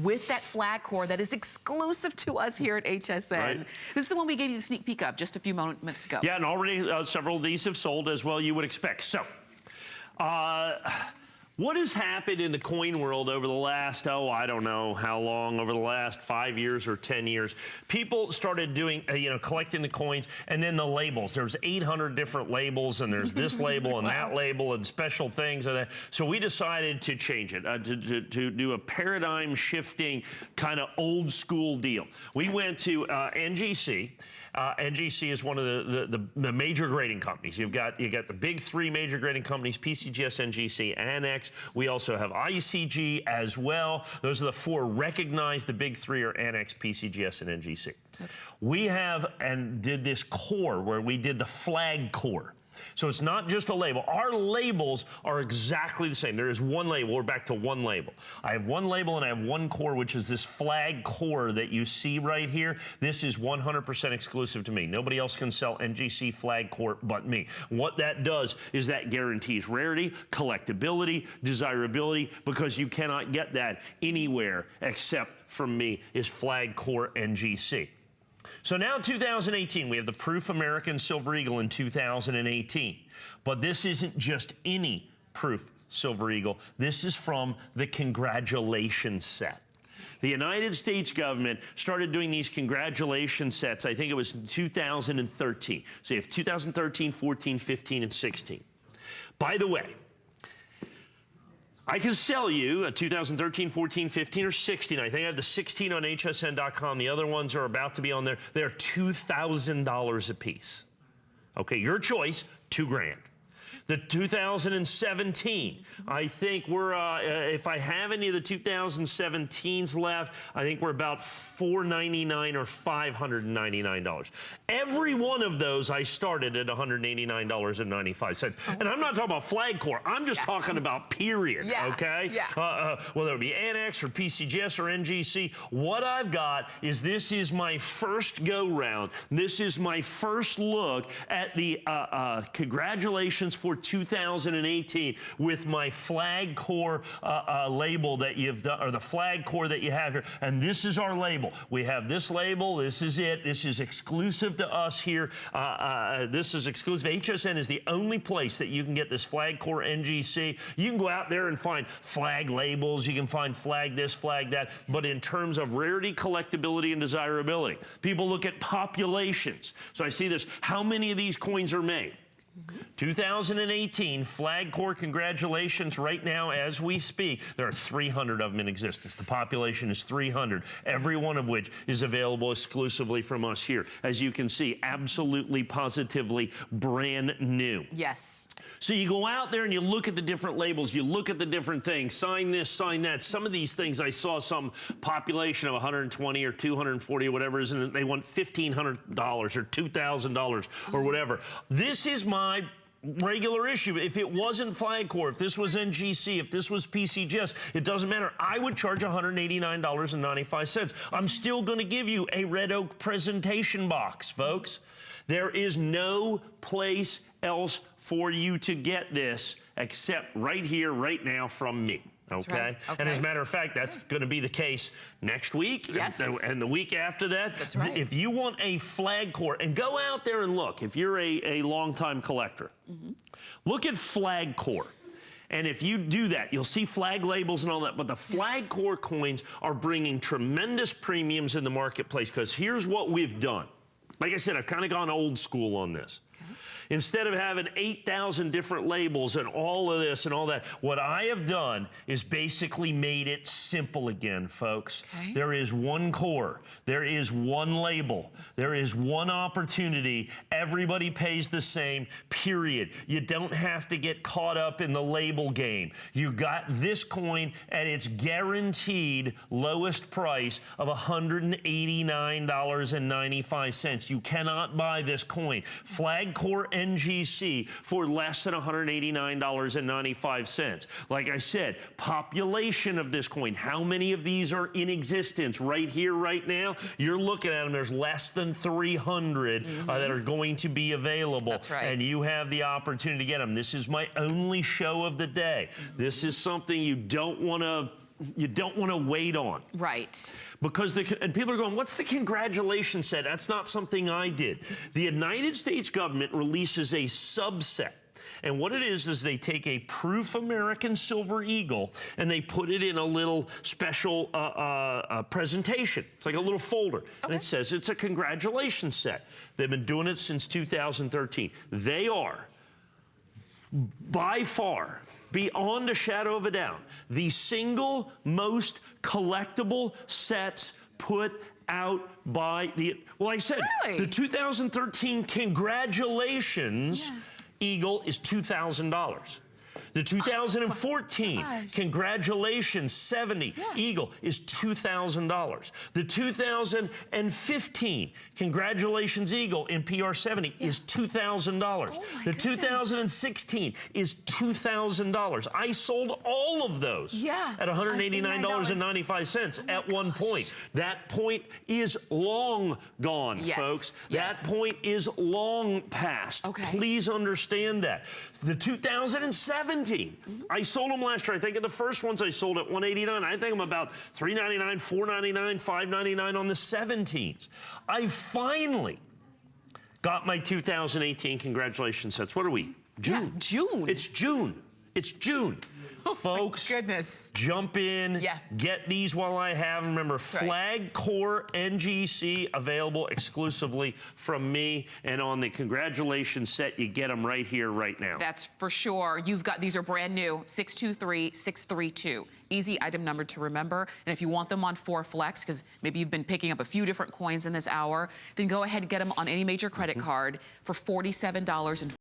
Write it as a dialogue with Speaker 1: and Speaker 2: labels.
Speaker 1: with that flag core that is exclusive to us here at HSN.
Speaker 2: Right.
Speaker 1: This is the one we gave you the sneak peek of just a few moments ago.
Speaker 2: Yeah, and already several of these have sold as well, you would expect. So, what has happened in the coin world over the last, I don't know how long, over the last 5 years or 10 years? People started doing, collecting the coins, and then the labels. There's 800 different labels, and there's this label and that label and special things. And that. So we decided to change it, to do a paradigm shifting kind of old school deal. We went to NGC. NGC is one of the major grading companies. You got the big three major grading companies: PCGS, NGC, Annex. We also have ICG as well. Those are the four recognized. The big three are Annex, PCGS, and NGC. Okay. We have and did this core where we did the flag core. So it's not just a label. Our labels are exactly the same. There is one label. We're back to one label. I have one label and I have one core, which is this flag core that you see right here. This is 100% exclusive to me. Nobody else can sell NGC flag core but me. What that does is that guarantees rarity, collectability, desirability, because you cannot get that anywhere except from me, is flag core NGC. So now 2018, we have the Proof American Silver Eagle in 2018. But this isn't just any Proof Silver Eagle. This is from the Congratulations set. The United States government started doing these congratulation sets, I think it was in 2013. So you have 2013, 14, 15, and 16. By the way, I can sell you a 2013, 14, 15, or 16. I think I have the 16 on hsn.com. The other ones are about to be on there. They're $2,000 a piece. Okay, your choice, $2,000. The 2017, I think we're, if I have any of the 2017s left, I think we're about $499 or $599. Every one of those I started at $189.95. And I'm not talking about flag core, I'm just talking about period, okay? Whether it be Annex or PCGS or NGC, what I've got is this is my first go-round. This is my first look at the congratulations for 2018 with my flag core label that you've done, or the flag core that you have here. And this is our label. We have this label. This is it. This is exclusive to us here. This is exclusive. HSN is the only place that you can get this flag core NGC. You can go out there and find flag labels. You can find flag this, flag that. But in terms of rarity, collectability, and desirability, people look at populations. So I see this. How many of these coins are made? 2018 flag core congratulations. Right now as we speak, there are 300 of them in existence. The population is 300, every one of which is available exclusively from us here. As you can see, absolutely positively brand new.
Speaker 1: Yes.
Speaker 2: So you go out there and you look at the different labels, you look at the different things, sign this, sign that. Some of these things, I saw some population of 120 or 240 or whatever, and they want $1,500 or $2,000 or whatever. This is my regular issue. If it wasn't flag core, if this was NGC, if this was PCGS, it doesn't matter. I would charge $189.95. I'm still going to give you a red oak presentation box, folks. There is no place else for you to get this except right here, right now from me. Okay? And as a matter of fact, that's going to be the case next week and the week after that.
Speaker 1: That's right.
Speaker 2: If you want a flag core, and go out there and look, if you're a longtime collector, look at flag core. And if you do that, you'll see flag labels and all that, but the flag core coins are bringing tremendous premiums in the marketplace, because here's what we've done. Like I said, I've kind of gone old school on this. Instead of having 8,000 different labels and all of this and all that, what I have done is basically made it simple again, folks. There is one core. There is one label. There is one opportunity. Everybody pays the same, period. You don't have to get caught up in the label game. You got this coin at its guaranteed lowest price of $189.95. You cannot buy this coin. Flag core NGC for less than $189.95. Like I said, population of this coin, how many of these are in existence right here, right now? You're looking at them, there's less than 300 that are going to be available.
Speaker 1: That's right.
Speaker 2: And you have the opportunity to get them. This is my only show of the day. This is something you don't want to you don't want to wait on.
Speaker 1: Right.
Speaker 2: Because and people are going, what's the congratulations set? That's not something I did. The United States government releases a subset. And what it is they take a Proof American Silver Eagle and they put it in a little special presentation. It's like a little folder. Okay. And it says it's a congratulations set. They've been doing it since 2013. They are, by far, beyond a shadow of a doubt, the single most collectible sets put out by the, well, I said,
Speaker 1: really?
Speaker 2: The 2013 congratulations Eagle is $2,000. The 2014 congratulations 70 Eagle is $2,000. The 2015 congratulations Eagle in PR70 is $2,000. The 2016 is $2,000. I sold all of those at $189.95 at one point. That point is long gone, folks. That point is long past. Please understand that. The 2017, I sold them last year. I think of the first ones I sold at $189. I think I'm about $399, $499, $599 on the 17s. I finally got my 2018 congratulations sets. What are we? June.
Speaker 1: Yeah, June.
Speaker 2: It's June. It's June. Folks,
Speaker 1: goodness.
Speaker 2: Jump in, get these while I have. Remember, Flag Core NGC available exclusively from me. And on the congratulations set, you get them right here, right now.
Speaker 1: That's for sure. You've got, these are brand new, 623632. Easy item number to remember. And if you want them on 4 Flex, because maybe you've been picking up a few different coins in this hour, then go ahead and get them on any major credit card for $47.40.